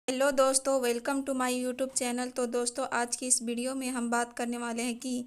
Hello दोस्तों, welcome to my YouTube channel. तो दोस्तों, आज की इस वीडियो में हम बात करने वाले हैं कि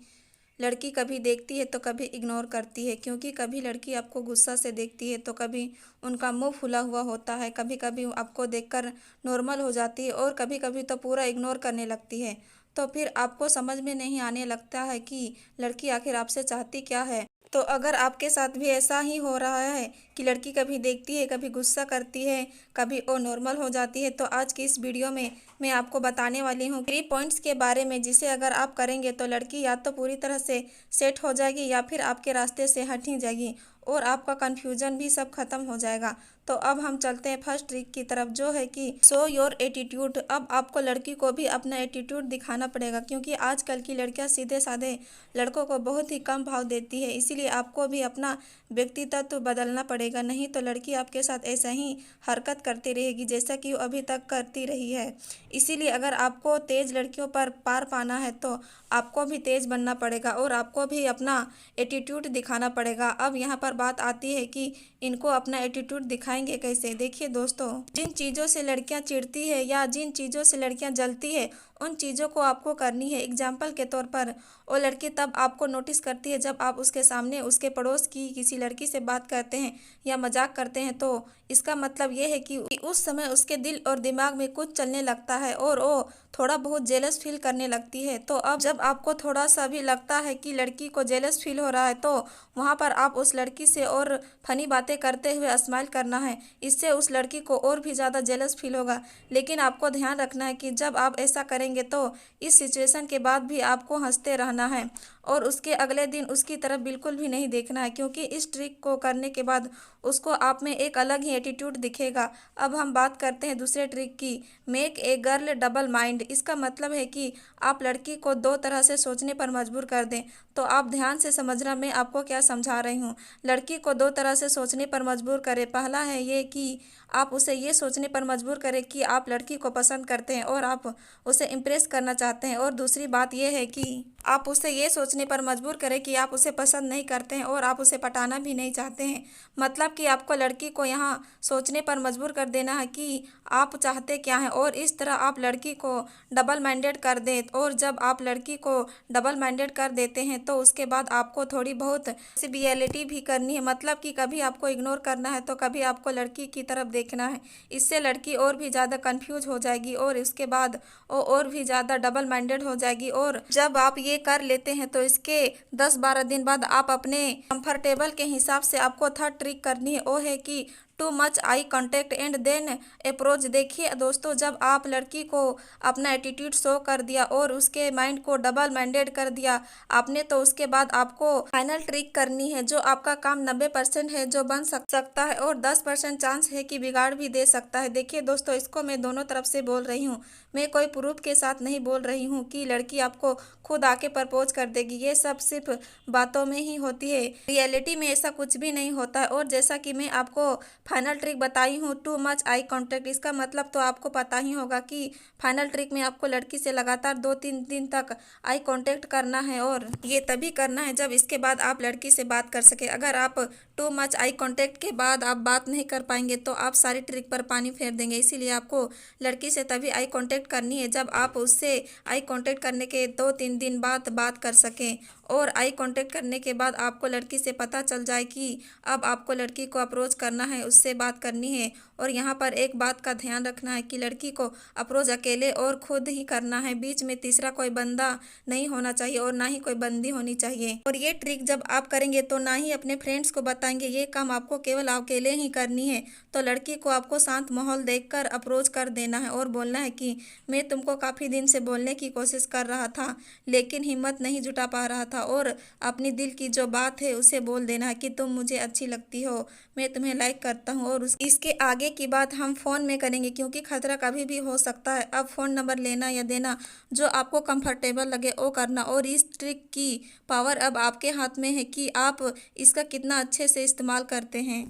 लड़की कभी देखती है तो कभी इग्नोर करती है। क्योंकि कभी लड़की आपको गुस्सा से देखती है तो कभी उनका मुंह फुला हुआ होता है, कभी कभी आपको देखकर नॉर्मल हो जाती है और कभी कभी तो पूरा इग्नोर करने लगती है। तो फिर आपको समझ में नहीं आने लगता है कि लड़की आखिर आपसे चाहती क्या है। तो अगर आपके साथ भी ऐसा ही हो रहा है कि लड़की कभी देखती है, कभी गुस्सा करती है, कभी वो नॉर्मल हो जाती है, तो आज की इस वीडियो में मैं आपको बताने वाली हूँ 3 पॉइंट्स के बारे में, जिसे अगर आप करेंगे तो लड़की या तो पूरी तरह से सेट हो जाएगी या फिर आपके रास्ते से हट ही जाएगी और आपका कंफ्यूजन भी सब खत्म हो जाएगा। तो अब हम चलते हैं फर्स्ट ट्रिक की तरफ, जो है कि शो योर एटीट्यूड। अब आपको लड़की को भी अपना एटीट्यूड दिखाना पड़ेगा, क्योंकि आजकल की लड़कियां सीधे साधे लड़कों को बहुत ही कम भाव देती है। इसीलिए आपको भी अपना व्यक्तित्व बदलना पड़ेगा, नहीं तो लड़की आपके साथ ऐसा ही हरकत करती रहेगी जैसा कि वो अभी तक करती रही है। इसीलिए अगर आपको तेज लड़कियों पर पार पाना है तो आपको भी तेज बनना पड़ेगा और आपको भी अपना एटीट्यूड दिखाना पड़ेगा। अब यहाँ पर बात आती है कि इनको अपना एटीट्यूड दिखाएंगे कैसे। देखिए दोस्तों, जिन चीज़ों से लड़कियां चिढ़ती है या जिन चीज़ों से लड़कियां जलती है, उन चीज़ों को आपको करनी है। एग्जाम्पल के तौर पर, वो लड़की तब आपको नोटिस करती है जब आप उसके सामने उसके पड़ोस की किसी लड़की से बात करते हैं या मजाक करते हैं। तो इसका मतलब ये है कि उस समय उसके दिल और दिमाग में कुछ चलने लगता है और वो थोड़ा बहुत जेलस फील करने लगती है। तो अब जब आपको थोड़ा सा भी लगता है कि लड़की को जेलस फील हो रहा है, तो वहाँ पर आप उस लड़की से और फनी बातें करते हुए स्माइल करना है। इससे उस लड़की को और भी ज़्यादा जेलस फील होगा। लेकिन आपको ध्यान रखना है कि जब आप ऐसा करेंगे तो इस सिचुएशन के बाद भी आपको हंसते रहना है और उसके अगले दिन उसकी तरफ बिल्कुल भी नहीं देखना है, क्योंकि इस ट्रिक को करने के बाद उसको आप में एक अलग ही एटीट्यूड दिखेगा। अब हम बात करते हैं दूसरे ट्रिक की, make a girl double mind. इसका मतलब है कि आप लड़की को दो तरह से सोचने पर मजबूर कर दें। तो आप ध्यान से समझना मैं आपको क्या समझा रही हूँ। लड़की को दो तरह से सोचने पर मजबूर करें। पहला है ये कि आप उसे ये सोचने पर मजबूर करें कि आप लड़की को पसंद करते हैं और आप उसे इम्प्रेस करना चाहते हैं। और दूसरी बात यह है कि आप उसे ये सोचने पर मजबूर करें कि आप उसे पसंद नहीं करते हैं और आप उसे पटाना भी नहीं चाहते हैं। मतलब कि आपको लड़की को यहाँ सोचने पर मजबूर कर देना है कि आप चाहते क्या हैं, और इस तरह आप लड़की को डबल माइंडेड कर दें। और जब आप लड़की को डबल माइंडेड कर देते हैं तो उसके बाद आपको थोड़ी बहुत रियलिटी भी करनी है। मतलब कि कभी आपको इग्नोर करना है तो कभी आपको लड़की की तरफ देखना है। इससे लड़की और भी ज़्यादा कंफ्यूज हो जाएगी और इसके बाद वो और भी ज़्यादा डबल माइंडेड हो जाएगी। और जब आप ये कर लेते हैं तो इसके 10-12 दिन बाद आप अपने कंफर्टेबल के हिसाब से आपको थर्ड ट्रिक करनी है, वो है कि too much eye contact and then approach. देखिए दोस्तों, जब आप लड़की को अपना एटीट्यूड शो कर दिया और उसके माइंड को डबल माइंडेड कर दिया आपने, तो उसके बाद आपको फाइनल ट्रिक करनी है जो आपका काम 90% है जो बन सकता है और 10% चांस है कि बिगाड़ भी दे सकता है। देखिए दोस्तों, इसको मैं दोनों तरफ से बोल रही हूँ। मैं कोई प्रूफ के साथ नहीं बोल रही हूँ कि लड़की आपको खुद आके प्रपोज कर देगी। ये सब सिर्फ बातों में ही होती है, रियलिटी में ऐसा कुछ भी नहीं होता है। और जैसा कि मैं आपको फाइनल ट्रिक बताई हूँ, टू मच आई कांटेक्ट, इसका मतलब तो आपको पता ही होगा कि फाइनल ट्रिक में आपको लड़की से लगातार 2-3 दिन तक आई कांटेक्ट करना है और ये तभी करना है जब इसके बाद आप लड़की से बात कर सके। अगर आप टू मच आई कांटेक्ट के बाद आप बात नहीं कर पाएंगे तो आप सारी ट्रिक पर पानी फेर देंगे। इसीलिए आपको लड़की से तभी आई कांटेक्ट करनी है जब आप उससे आई कांटेक्ट करने के 2-3 दिन बाद बात कर सकें। और आई कांटेक्ट करने के बाद आपको लड़की से पता चल जाए कि अब आपको लड़की को अप्रोच करना है, उससे बात करनी है। और यहाँ पर एक बात का ध्यान रखना है कि लड़की को अप्रोच अकेले और खुद ही करना है, बीच में तीसरा कोई बंदा नहीं होना चाहिए और ना ही कोई बंदी होनी चाहिए। और ये ट्रिक जब आप करेंगे तो ना ही अपने फ्रेंड्स को बताएंगे, ये काम आपको केवल अकेले ही करनी है। तो लड़की को आपको शांत माहौल देखकर अप्रोच कर देना है और बोलना है कि मैं तुमको काफ़ी दिन से बोलने की कोशिश कर रहा था लेकिन हिम्मत नहीं जुटा पा रहा था, और अपनी दिल की जो बात है उसे बोल देना है कि तुम मुझे अच्छी लगती हो, मैं तुम्हें लाइक करता हूँ। और इसके आगे की बात हम फ़ोन में करेंगे, क्योंकि खतरा कभी भी हो सकता है। अब फ़ोन नंबर लेना या देना जो आपको कंफर्टेबल लगे वो करना। और इस ट्रिक की पावर अब आपके हाथ में है कि आप इसका कितना अच्छे से इस्तेमाल करते हैं।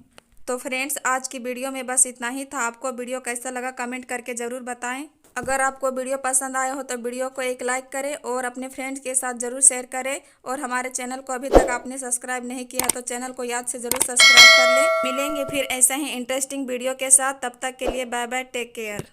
तो फ्रेंड्स, आज की वीडियो में बस इतना ही था। आपको वीडियो कैसा लगा कमेंट करके ज़रूर बताएं। अगर आपको वीडियो पसंद आया हो तो वीडियो को एक लाइक करें और अपने फ्रेंड्स के साथ ज़रूर शेयर करें। और हमारे चैनल को अभी तक आपने सब्सक्राइब नहीं किया तो चैनल को याद से ज़रूर सब्सक्राइब कर लें। मिलेंगे फिर ऐसे ही इंटरेस्टिंग वीडियो के साथ, तब तक के लिए बाय बाय, टेक केयर।